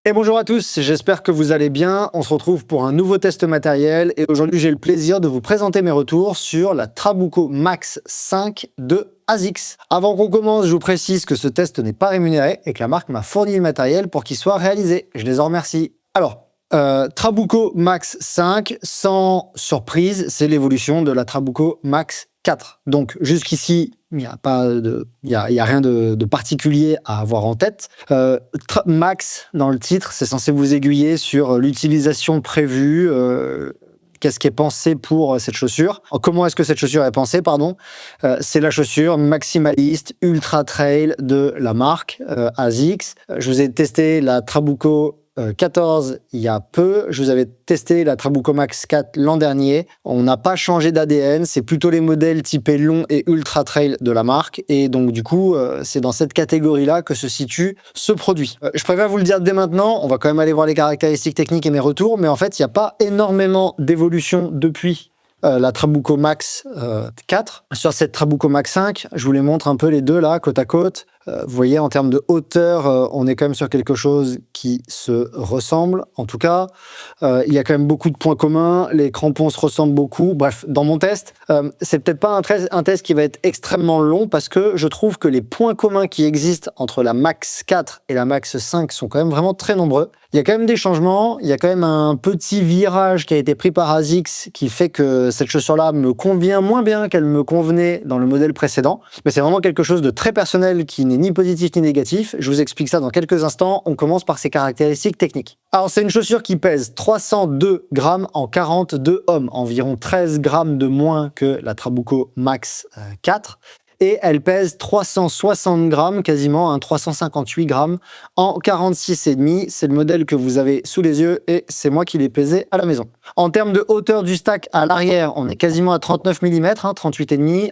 Et bonjour à tous, j'espère que vous allez bien. On se retrouve pour un nouveau test matériel et aujourd'hui j'ai le plaisir de vous présenter mes retours sur la Trabuco Max 5 de ASICS. Avant qu'on commence, je vous précise que ce test n'est pas rémunéré et que la marque m'a fourni le matériel pour qu'il soit réalisé. Je les en remercie. Alors, Trabuco Max 5, sans surprise, c'est l'évolution de la Trabuco Max 4. Donc jusqu'ici, il n'y a rien de particulier à avoir en tête. Max, dans le titre, c'est censé vous aiguiller sur l'utilisation prévue, qu'est-ce qui est pensé pour cette chaussure. Comment est-ce que cette chaussure est pensée, pardon. C'est la chaussure maximaliste ultra trail de la marque ASICS. Je vous ai testé la Trabuco 14 il y a peu. Je vous avais testé la Trabuco Max 4 l'an dernier. On n'a pas changé d'ADN, c'est plutôt les modèles typés long et ultra trail de la marque. Et donc du coup, c'est dans cette catégorie-là que se situe ce produit. Je préfère vous le dire dès maintenant, on va quand même aller voir les caractéristiques techniques et mes retours, mais en fait, il n'y a pas énormément d'évolution depuis la Trabuco Max 4. Sur cette Trabuco Max 5, je vous les montre un peu les deux là, côte à côte. Vous voyez, en termes de hauteur, on est quand même sur quelque chose qui se ressemble. En tout cas, il y a quand même beaucoup de points communs. Les crampons se ressemblent beaucoup. Bref, dans mon test, c'est peut-être pas un test qui va être extrêmement long parce que je trouve que les points communs qui existent entre la Max 4 et la Max 5 sont quand même vraiment très nombreux. Il y a quand même des changements. Il y a quand même un petit virage qui a été pris par ASICS qui fait que cette chaussure-là me convient moins bien qu'elle me convenait dans le modèle précédent. Mais c'est vraiment quelque chose de très personnel qui n'est ni positif ni négatif. Je vous explique ça dans quelques instants. On commence par ses caractéristiques techniques. Alors, c'est une chaussure qui pèse 302 grammes en 42 hommes, environ 13 grammes de moins que la Trabuco Max 4. Et elle pèse 360 grammes, quasiment 358 grammes en 46,5. C'est le modèle que vous avez sous les yeux et c'est moi qui l'ai pesé à la maison. En termes de hauteur du stack à l'arrière, on est quasiment à 39 mm, 38,5.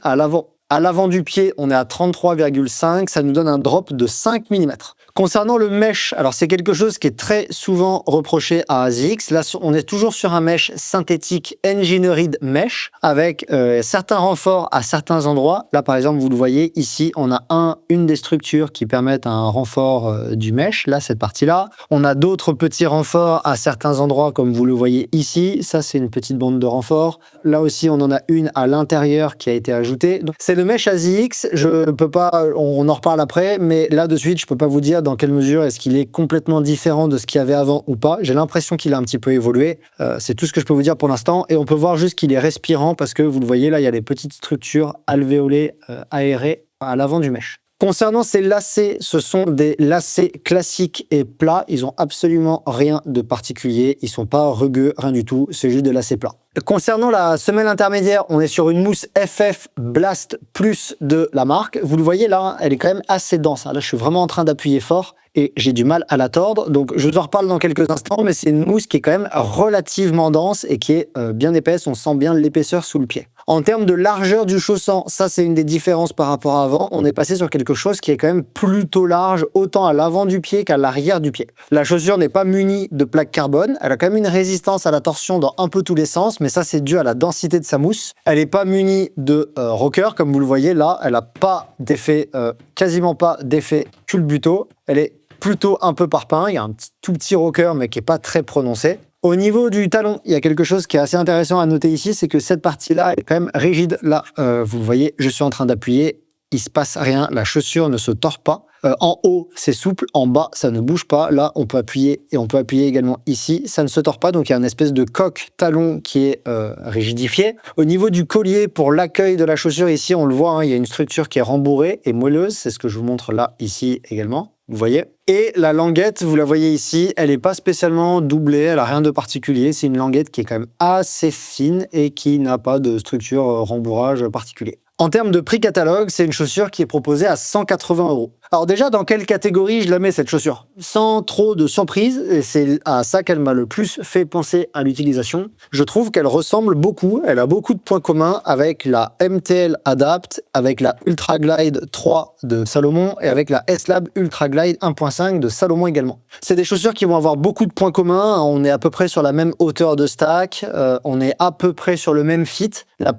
À l'avant du pied, on est à 33,5. Ça nous donne un drop de 5 mm. Concernant le mesh, alors c'est quelque chose qui est très souvent reproché à ASICS. Là, on est toujours sur un mesh synthétique engineered mesh avec certains renforts à certains endroits. Là, par exemple, vous le voyez ici, on a une des structures qui permettent un renfort du mesh. Là, cette partie-là. On a d'autres petits renforts à certains endroits, comme vous le voyez ici. Ça, c'est une petite bande de renfort. Là aussi, on en a une à l'intérieur qui a été ajoutée. Donc, c'est le mesh ASICS. Je peux pas, on en reparle après, mais là de suite, je peux pas vous dire dans quelle mesure est-ce qu'il est complètement différent de ce qu'il y avait avant ou pas. J'ai l'impression qu'il a un petit peu évolué. C'est tout ce que je peux vous dire pour l'instant. Et on peut voir juste qu'il est respirant parce que vous le voyez là, il y a des petites structures alvéolées aérées à l'avant du mesh. Concernant ces lacets, ce sont des lacets classiques et plats. Ils ont absolument rien de particulier. Ils sont pas rugueux, rien du tout. C'est juste des lacets plats. Concernant la semelle intermédiaire, on est sur une mousse FF Blast Plus de la marque. Vous le voyez là, elle est quand même assez dense. Là, je suis vraiment en train d'appuyer fort et j'ai du mal à la tordre. Donc, je vous en reparle dans quelques instants, mais c'est une mousse qui est quand même relativement dense et qui est bien épaisse. On sent bien l'épaisseur sous le pied. En termes de largeur du chaussant, ça c'est une des différences par rapport à avant. On est passé sur quelque chose qui est quand même plutôt large, autant à l'avant du pied qu'à l'arrière du pied. La chaussure n'est pas munie de plaques carbone. Elle a quand même une résistance à la torsion dans un peu tous les sens, mais ça c'est dû à la densité de sa mousse. Elle n'est pas munie de rocker, comme vous le voyez là. Elle n'a pas d'effet, quasiment pas d'effet culbuto. Elle est plutôt un peu parpaing. Il y a un tout petit rocker, mais qui n'est pas très prononcé. Au niveau du talon, il y a quelque chose qui est assez intéressant à noter ici, c'est que cette partie-là est quand même rigide. Là, vous le voyez, je suis en train d'appuyer, il se passe rien, la chaussure ne se tord pas. En haut, c'est souple, en bas, ça ne bouge pas. Là, on peut appuyer et on peut appuyer également ici, ça ne se tord pas. Donc, il y a une espèce de coque talon qui est rigidifiée. Au niveau du collier, pour l'accueil de la chaussure, ici, on le voit, hein, il y a une structure qui est rembourrée et moelleuse. C'est ce que je vous montre là, ici également. Vous voyez. Et la languette, vous la voyez ici, elle n'est pas spécialement doublée, elle n'a rien de particulier. C'est une languette qui est quand même assez fine et qui n'a pas de structure rembourrage particulier. En termes de prix catalogue, c'est une chaussure qui est proposée à 180 €. Alors déjà, dans quelle catégorie je la mets cette chaussure? Sans trop de surprise, et c'est à ça qu'elle m'a le plus fait penser à l'utilisation. Je trouve qu'elle ressemble beaucoup, elle a beaucoup de points communs avec la MTL Adapt, avec la Ultra Glide 3 de Salomon et avec la S-Lab Ultra Glide 1.5 de Salomon également. C'est des chaussures qui vont avoir beaucoup de points communs, on est à peu près sur la même hauteur de stack, on est à peu près sur le même fit. Les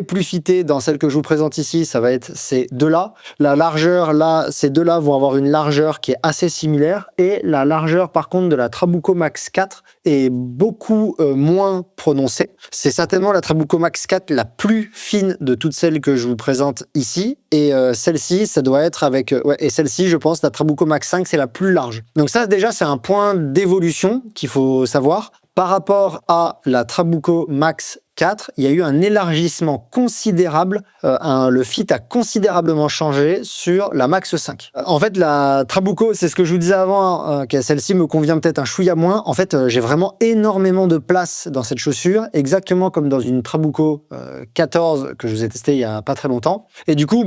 plus fitées dans celle que je vous présente ici, ça va être ces deux-là. La largeur là ces deux-là vont avoir une largeur qui est assez similaire et la largeur par contre de la Trabuco Max 4 est beaucoup moins prononcée. C'est certainement la Trabuco Max 4 la plus fine de toutes celles que je vous présente ici et celle-ci, ça doit être avec... et celle-ci, je pense, la Trabuco Max 5, c'est la plus large. Donc ça, déjà, c'est un point d'évolution qu'il faut savoir. Par rapport à la Trabuco Max 4, il y a eu un élargissement considérable, le fit a considérablement changé sur la Max 5. En fait, la Trabuco, c'est ce que je vous disais avant, que celle-ci me convient peut-être un chouïa moins. En fait, j'ai vraiment énormément de place dans cette chaussure, exactement comme dans une Trabuco 14 que je vous ai testée il y a pas très longtemps. Et du coup,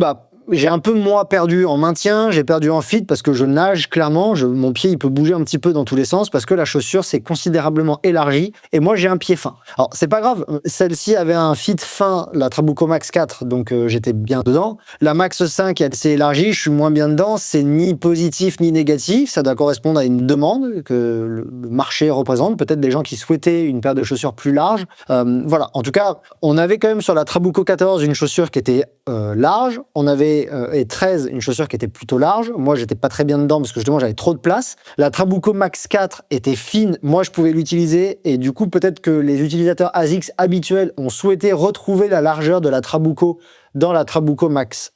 j'ai un peu moins perdu en maintien, j'ai perdu en fit parce que je nage clairement, mon pied il peut bouger un petit peu dans tous les sens parce que la chaussure s'est considérablement élargie et moi j'ai un pied fin. Alors c'est pas grave, celle-ci avait un fit fin, la Trabuco Max 4, donc j'étais bien dedans. La Max 5 elle s'est élargie, je suis moins bien dedans, c'est ni positif ni négatif, ça doit correspondre à une demande que le marché représente, peut-être des gens qui souhaitaient une paire de chaussures plus large. Voilà, en tout cas, on avait quand même sur la Trabuco 14 une chaussure qui était large, on avait et 13 une chaussure qui était plutôt large, moi j'étais pas très bien dedans parce que justement j'avais trop de place. La Trabuco Max 4 était fine, moi je pouvais l'utiliser et du coup peut-être que les utilisateurs ASICS habituels ont souhaité retrouver la largeur de la Trabuco dans la Trabuco Max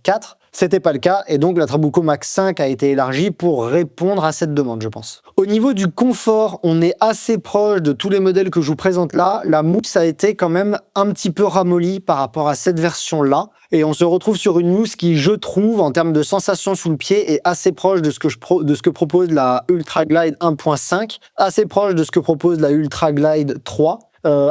4. C'était pas le cas et donc la Trabuco Max 5 a été élargie pour répondre à cette demande, je pense. Au niveau du confort, on est assez proche de tous les modèles que je vous présente là. La mousse a été quand même un petit peu ramollie par rapport à cette version-là et on se retrouve sur une mousse qui, je trouve, en termes de sensation sous le pied, est assez proche de ce que propose la Ultra Glide 1.5, assez proche de ce que propose la Ultra Glide 3.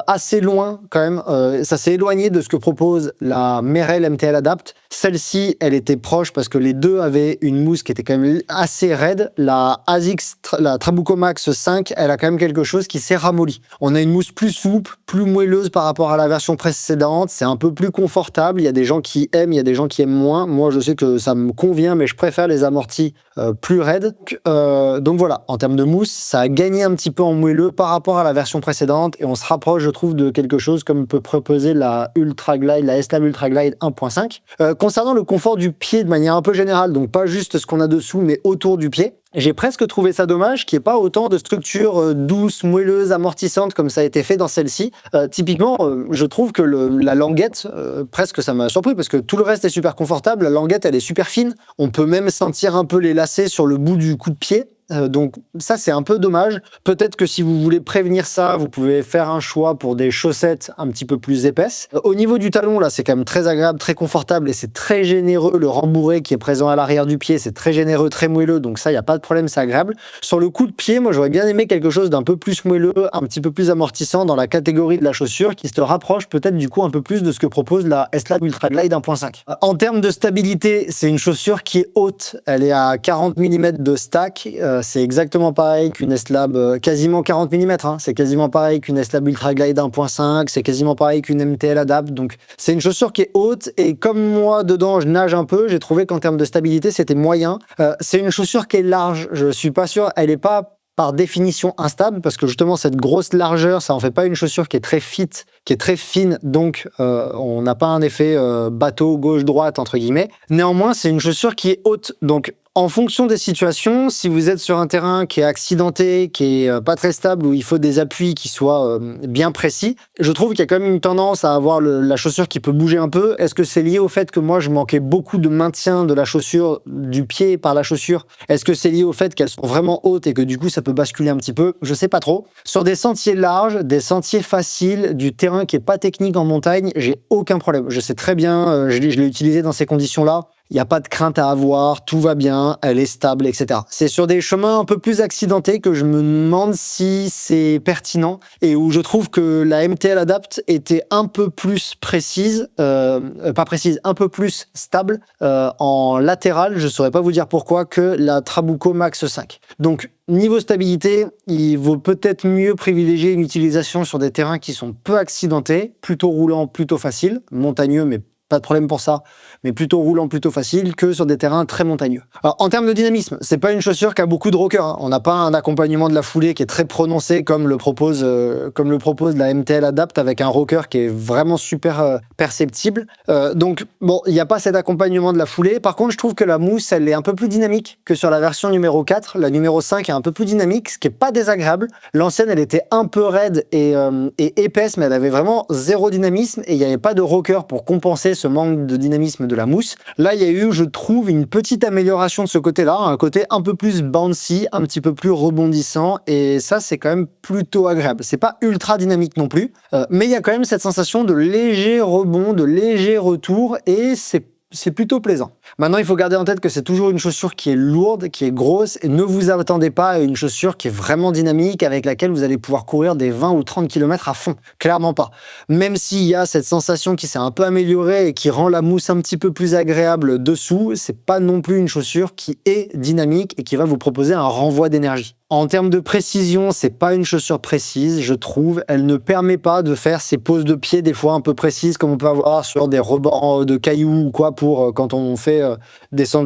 Assez loin quand même, ça s'est éloigné de ce que propose la Merrell MTL Adapt. Celle-ci, elle était proche parce que les deux avaient une mousse qui était quand même assez raide. La ASICS, la Trabuco Max 5, elle a quand même quelque chose qui s'est ramolli. On a une mousse plus souple, plus moelleuse par rapport à la version précédente. C'est un peu plus confortable. Il y a des gens qui aiment, il y a des gens qui aiment moins. Moi, je sais que ça me convient, mais je préfère les amortis plus raides. Donc voilà, en termes de mousse, ça a gagné un petit peu en moelleux par rapport à la version précédente et on se rapproche, je trouve, de quelque chose comme peut proposer la Ultra Glide, la S-Lab Ultra Glide 1.5. Concernant le confort du pied de manière un peu générale, donc pas juste ce qu'on a dessous, mais autour du pied, j'ai presque trouvé ça dommage qu'il n'y ait pas autant de structures douces, moelleuses, amortissantes comme ça a été fait dans celle-ci. Typiquement, je trouve que la languette, presque ça m'a surpris parce que tout le reste est super confortable. La languette, elle est super fine. On peut même sentir un peu les lacets sur le bout du coup de pied. Donc ça c'est un peu dommage. Peut-être que si vous voulez prévenir ça, vous pouvez faire un choix pour des chaussettes un petit peu plus épaisses. Au niveau du talon, là c'est quand même très agréable, très confortable et c'est très généreux. Le rembourré qui est présent à l'arrière du pied, c'est très généreux, très moelleux, donc ça il n'y a pas de problème, c'est agréable. Sur le coup de pied, moi j'aurais bien aimé quelque chose d'un peu plus moelleux, un petit peu plus amortissant dans la catégorie de la chaussure qui se rapproche peut-être du coup un peu plus de ce que propose la S-Lab Ultra Glide 1.5. En termes de stabilité, c'est une chaussure qui est haute, elle est à 40 mm de stack. C'est exactement pareil qu'une S-Lab, quasiment 40 mm, hein. C'est quasiment pareil qu'une S-Lab Ultra Glide 1.5, c'est quasiment pareil qu'une MTL Adapt, donc c'est une chaussure qui est haute, et comme moi, dedans, je nage un peu, j'ai trouvé qu'en termes de stabilité, c'était moyen. C'est une chaussure qui est large, je suis pas sûr, elle est pas par définition instable, parce que justement, cette grosse largeur, ça en fait pas une chaussure qui est très fit, qui est très fine, donc on n'a pas un effet bateau gauche-droite, entre guillemets. Néanmoins, c'est une chaussure qui est haute, donc en fonction des situations, si vous êtes sur un terrain qui est accidenté, qui est pas très stable, où il faut des appuis qui soient bien précis, je trouve qu'il y a quand même une tendance à avoir la chaussure qui peut bouger un peu. Est-ce que c'est lié au fait que moi, je manquais beaucoup de maintien de la chaussure, du pied par la chaussure? Est-ce que c'est lié au fait qu'elles sont vraiment hautes et que du coup, ça peut basculer un petit peu? Je sais pas trop. Sur des sentiers larges, des sentiers faciles, du terrain qui est pas technique en montagne, j'ai aucun problème. Je sais très bien, je l'ai utilisé dans ces conditions-là. Il n'y a pas de crainte à avoir, tout va bien, elle est stable, etc. C'est sur des chemins un peu plus accidentés que je me demande si c'est pertinent et où je trouve que la MTL Adapt était un peu plus précise, pas précise, un peu plus stable en latéral, je ne saurais pas vous dire pourquoi, que la Trabuco Max 5. Donc, niveau stabilité, il vaut peut-être mieux privilégier une utilisation sur des terrains qui sont peu accidentés, plutôt roulants, plutôt faciles, montagneux, mais pas de problème pour ça, mais plutôt roulant, plutôt facile que sur des terrains très montagneux. Alors, en termes de dynamisme, c'est pas une chaussure qui a beaucoup de rocker, hein. On n'a pas un accompagnement de la foulée qui est très prononcé comme le propose la MTL Adapt avec un rocker qui est vraiment super perceptible. Donc, bon, il n'y a pas cet accompagnement de la foulée. Par contre, je trouve que la mousse, elle est un peu plus dynamique que sur la version numéro 4. La numéro 5 est un peu plus dynamique, ce qui est pas désagréable. L'ancienne, elle était un peu raide et épaisse, mais elle avait vraiment zéro dynamisme et il n'y avait pas de rocker pour compenser ce manque de dynamisme de la mousse. Là, il y a eu, je trouve, une petite amélioration de ce côté-là, un côté un peu plus bouncy, un petit peu plus rebondissant, et ça, c'est quand même plutôt agréable. C'est pas ultra dynamique non plus, mais il y a quand même cette sensation de léger rebond, de léger retour, et c'est plutôt plaisant. Maintenant, il faut garder en tête que c'est toujours une chaussure qui est lourde, qui est grosse, et ne vous attendez pas à une chaussure qui est vraiment dynamique, avec laquelle vous allez pouvoir courir des 20 ou 30 km à fond. Clairement pas. Même s'il y a cette sensation qui s'est un peu améliorée et qui rend la mousse un petit peu plus agréable dessous, c'est pas non plus une chaussure qui est dynamique et qui va vous proposer un renvoi d'énergie. En termes de précision, c'est pas une chaussure précise, je trouve. Elle ne permet pas de faire ces poses de pied des fois un peu précises comme on peut avoir sur des rebords de cailloux ou quoi pour quand on fait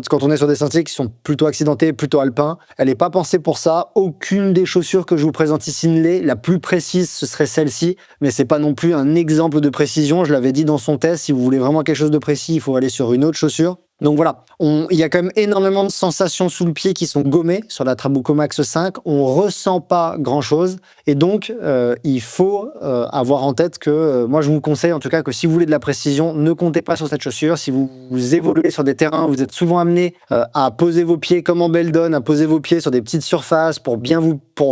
quand on est sur des sentiers qui sont plutôt accidentés, plutôt alpins. Elle n'est pas pensée pour ça. Aucune des chaussures que je vous présente ici ne l'est. La plus précise, ce serait celle-ci, mais c'est pas non plus un exemple de précision. Je l'avais dit dans son test, si vous voulez vraiment quelque chose de précis, il faut aller sur une autre chaussure. Donc voilà, il y a quand même énormément de sensations sous le pied qui sont gommées sur la Trabuco Max 5. On ressent pas grand-chose. Et donc, il faut avoir en tête que, moi je vous conseille en tout cas que si vous voulez de la précision, ne comptez pas sur cette chaussure. Si vous évoluez sur des terrains, vous êtes souvent amené à poser vos pieds comme en Beldon, à poser vos pieds sur des petites surfaces pour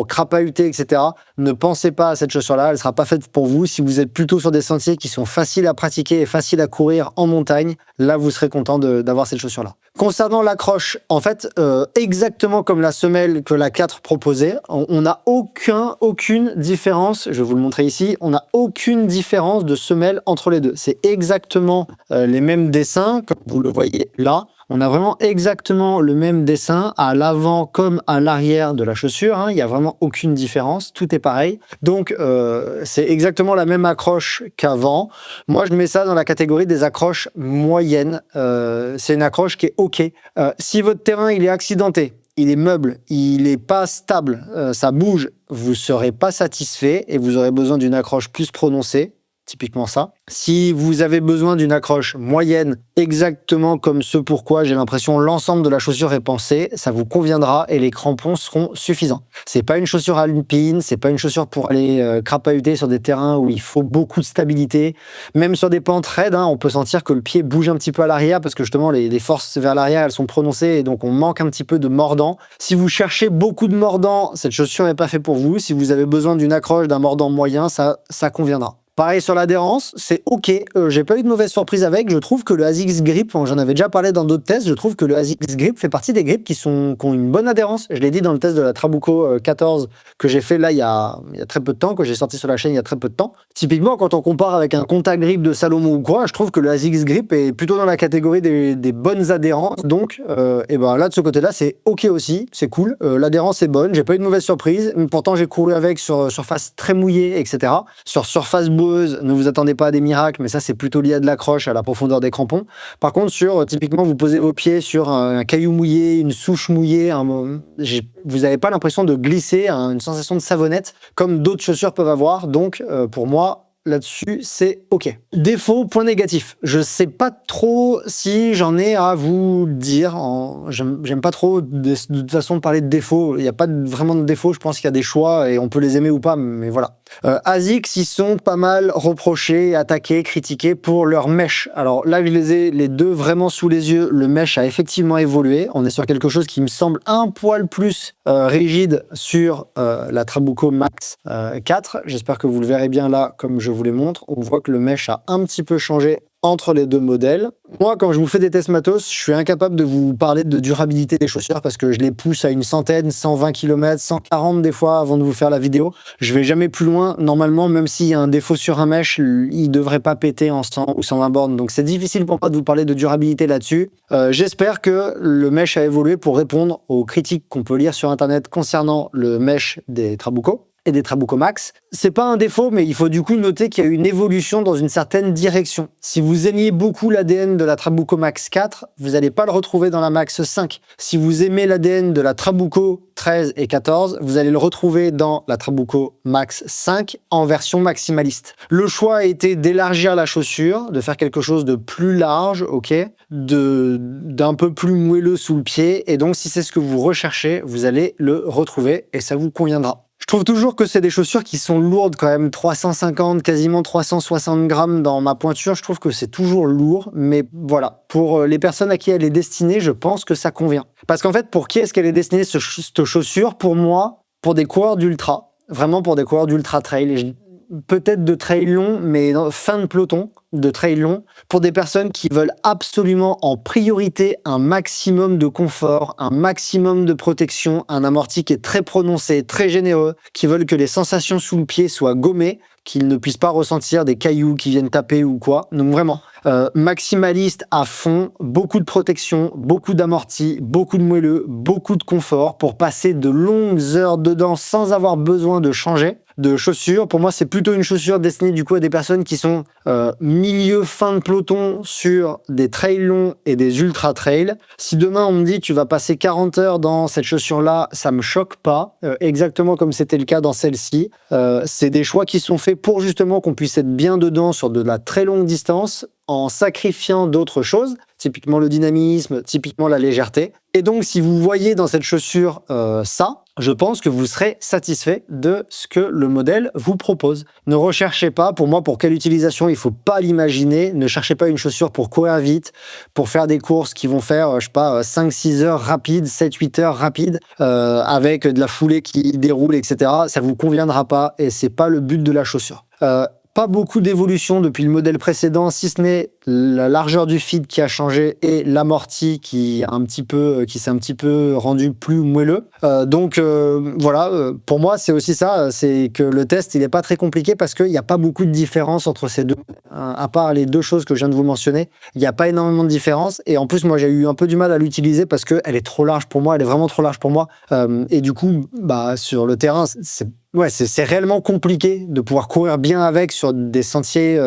crapahuter, etc. Ne pensez pas à cette chaussure-là, elle ne sera pas faite pour vous. Si vous êtes plutôt sur des sentiers qui sont faciles à pratiquer et faciles à courir en montagne, là vous serez content d'avoir cette chaussure-là. Concernant l'accroche, en fait, exactement comme la semelle que la 4 proposait, on n'a aucune différence, je vais vous le montrer ici, on n'a aucune différence de semelle entre les deux. C'est exactement les mêmes dessins, comme vous le voyez là. On a vraiment exactement le même dessin à l'avant comme à l'arrière de la chaussure, hein. Il n'y a vraiment aucune différence, tout est pareil. Donc, c'est exactement la même accroche qu'avant. Moi, je mets ça dans la catégorie des accroches moyennes. C'est une accroche qui est OK. Si votre terrain il est accidenté, il est meuble, il n'est pas stable, ça bouge, vous ne serez pas satisfait et vous aurez besoin d'une accroche plus prononcée. Typiquement ça. Si vous avez besoin d'une accroche moyenne, exactement comme ce pourquoi j'ai l'impression l'ensemble de la chaussure est pensé, ça vous conviendra et les crampons seront suffisants. C'est pas une chaussure alpine, c'est pas une chaussure pour aller crapahuter sur des terrains où il faut beaucoup de stabilité. Même sur des pentes raides, hein, on peut sentir que le pied bouge un petit peu à l'arrière parce que justement les forces vers l'arrière elles sont prononcées et donc on manque un petit peu de mordant. Si vous cherchez beaucoup de mordant, cette chaussure n'est pas faite pour vous. Si vous avez besoin d'une accroche, d'un mordant moyen, ça conviendra. Pareil sur l'adhérence, c'est OK. J'ai pas eu de mauvaise surprise avec. Je trouve que le ASICS Grip, j'en avais déjà parlé dans d'autres tests, je trouve que le ASICS Grip fait partie des grips qui ont une bonne adhérence. Je l'ai dit dans le test de la Trabuco 14 que j'ai fait là il y a très peu de temps, que j'ai sorti sur la chaîne il y a très peu de temps. Typiquement, quand on compare avec un contact grip de Salomon ou quoi, je trouve que le ASICS Grip est plutôt dans la catégorie des bonnes adhérences. Donc, et ben là, de ce côté-là, c'est OK aussi. C'est cool. L'adhérence est bonne. J'ai pas eu de mauvaise surprise. Pourtant, j'ai couru avec sur surface très mouillée, etc. Sur surface boueuse, ne vous attendez pas à des miracles, mais ça c'est plutôt lié à de l'accroche, à la profondeur des crampons. Par contre, typiquement, vous posez vos pieds sur un caillou mouillé, une souche mouillée, vous n'avez pas l'impression de glisser, une sensation de savonnette, comme d'autres chaussures peuvent avoir. Donc, pour moi, là-dessus, c'est OK. Défaut, point négatif. Je sais pas trop si j'en ai à vous dire. J'aime pas trop de toute façon de parler de défauts. Il n'y a pas vraiment de défauts. Je pense qu'il y a des choix et on peut les aimer ou pas, mais voilà. ASICS, ils sont pas mal reprochés, attaqués, critiqués pour leur mesh. Alors là, je les ai les deux vraiment sous les yeux. Le mesh a effectivement évolué. On est sur quelque chose qui me semble un poil plus rigide sur la Trabuco Max 4. J'espère que vous le verrez bien là, comme je vous les montre. On voit que le mesh a un petit peu changé entre les deux modèles. Moi, quand je vous fais des tests matos, je suis incapable de vous parler de durabilité des chaussures parce que je les pousse à une centaine, 120 km, 140 des fois avant de vous faire la vidéo. Je vais jamais plus loin. Normalement, même s'il y a un défaut sur un mesh, il devrait pas péter en 100 ou 120 bornes. Donc c'est difficile pour moi de vous parler de durabilité là-dessus. J'espère que le mesh a évolué pour répondre aux critiques qu'on peut lire sur Internet concernant le mesh des Trabuco. et des Trabuco Max. C'est pas un défaut, mais il faut du coup noter qu'il y a une évolution dans une certaine direction. Si vous aimiez beaucoup l'ADN de la Trabuco Max 4, vous n'allez pas le retrouver dans la Max 5. Si vous aimez l'ADN de la Trabuco 13 et 14, vous allez le retrouver dans la Trabuco Max 5 en version maximaliste. Le choix a été d'élargir la chaussure, de faire quelque chose de plus large, ok, d'un peu plus moelleux sous le pied, et donc si c'est ce que vous recherchez, vous allez le retrouver et ça vous conviendra. Je trouve toujours que c'est des chaussures qui sont lourdes quand même, 350, quasiment 360 grammes dans ma pointure, je trouve que c'est toujours lourd, mais voilà, pour les personnes à qui elle est destinée, je pense que ça convient. Parce qu'en fait, pour qui est-ce qu'elle est destinée, cette chaussure? Pour moi, pour des coureurs d'ultra, vraiment pour des coureurs d'ultra trail, peut-être de trail long, mais fin de peloton, de trail long, pour des personnes qui veulent absolument en priorité un maximum de confort, un maximum de protection, un amorti qui est très prononcé, très généreux, qui veulent que les sensations sous le pied soient gommées, qu'ils ne puissent pas ressentir des cailloux qui viennent taper ou quoi. Donc vraiment, maximaliste à fond, beaucoup de protection, beaucoup d'amorti, beaucoup de moelleux, beaucoup de confort pour passer de longues heures dedans sans avoir besoin de changer de chaussures. Pour moi, c'est plutôt une chaussure destinée du coup à des personnes qui sont milieu fin de peloton sur des trails longs et des ultra trails. Si demain on me dit tu vas passer 40 heures dans cette chaussure-là, ça me choque pas, exactement comme c'était le cas dans celle-ci. C'est des choix qui sont faits pour justement qu'on puisse être bien dedans sur de la très longue distance en sacrifiant d'autres choses, typiquement le dynamisme, typiquement la légèreté. Et donc, si vous voyez dans cette chaussure ça, je pense que vous serez satisfait de ce que le modèle vous propose. Ne recherchez pas, pour moi, pour quelle utilisation, il ne faut pas l'imaginer. Ne cherchez pas une chaussure pour courir vite, pour faire des courses qui vont faire, je sais pas, 5-6 heures rapides, 7-8 heures rapides, avec de la foulée qui déroule, etc. Ça ne vous conviendra pas et ce n'est pas le but de la chaussure. Pas beaucoup d'évolution depuis le modèle précédent, si ce n'est la largeur du feed qui a changé et l'amorti qui s'est un petit peu rendu plus moelleux. Voilà, pour moi c'est aussi ça, c'est que le test il n'est pas très compliqué parce qu'il n'y a pas beaucoup de différence entre ces deux. À part les deux choses que je viens de vous mentionner, il n'y a pas énormément de différence. Et en plus, moi j'ai eu un peu du mal à l'utiliser parce qu'elle est trop large pour moi, elle est vraiment trop large pour moi. Et du coup, sur le terrain, c'est réellement compliqué de pouvoir courir bien avec sur des sentiers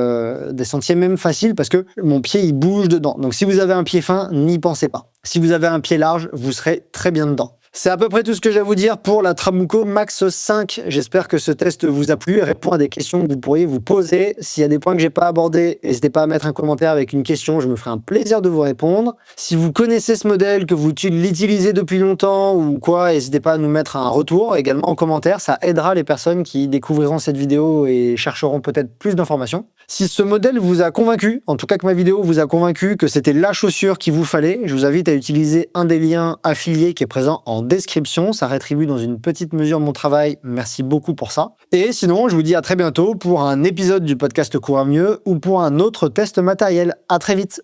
même faciles parce que mon pied il bouge dedans. Donc si vous avez un pied fin, n'y pensez pas. Si vous avez un pied large, vous serez très bien dedans. C'est à peu près tout ce que j'ai à vous dire pour la Trabuco Max 5. J'espère que ce test vous a plu et répond à des questions que vous pourriez vous poser. S'il y a des points que j'ai pas abordés, n'hésitez pas à mettre un commentaire avec une question, je me ferai un plaisir de vous répondre. Si vous connaissez ce modèle, que vous l'utilisez depuis longtemps ou quoi, n'hésitez pas à nous mettre un retour également en commentaire, ça aidera les personnes qui découvriront cette vidéo et chercheront peut-être plus d'informations. Si ce modèle vous a convaincu, en tout cas que ma vidéo vous a convaincu que c'était la chaussure qu'il vous fallait, je vous invite à utiliser un des liens affiliés qui est présent en description. Ça rétribue dans une petite mesure mon travail. Merci beaucoup pour ça. Et sinon, je vous dis à très bientôt pour un épisode du podcast Courir Mieux ou pour un autre test matériel. À très vite.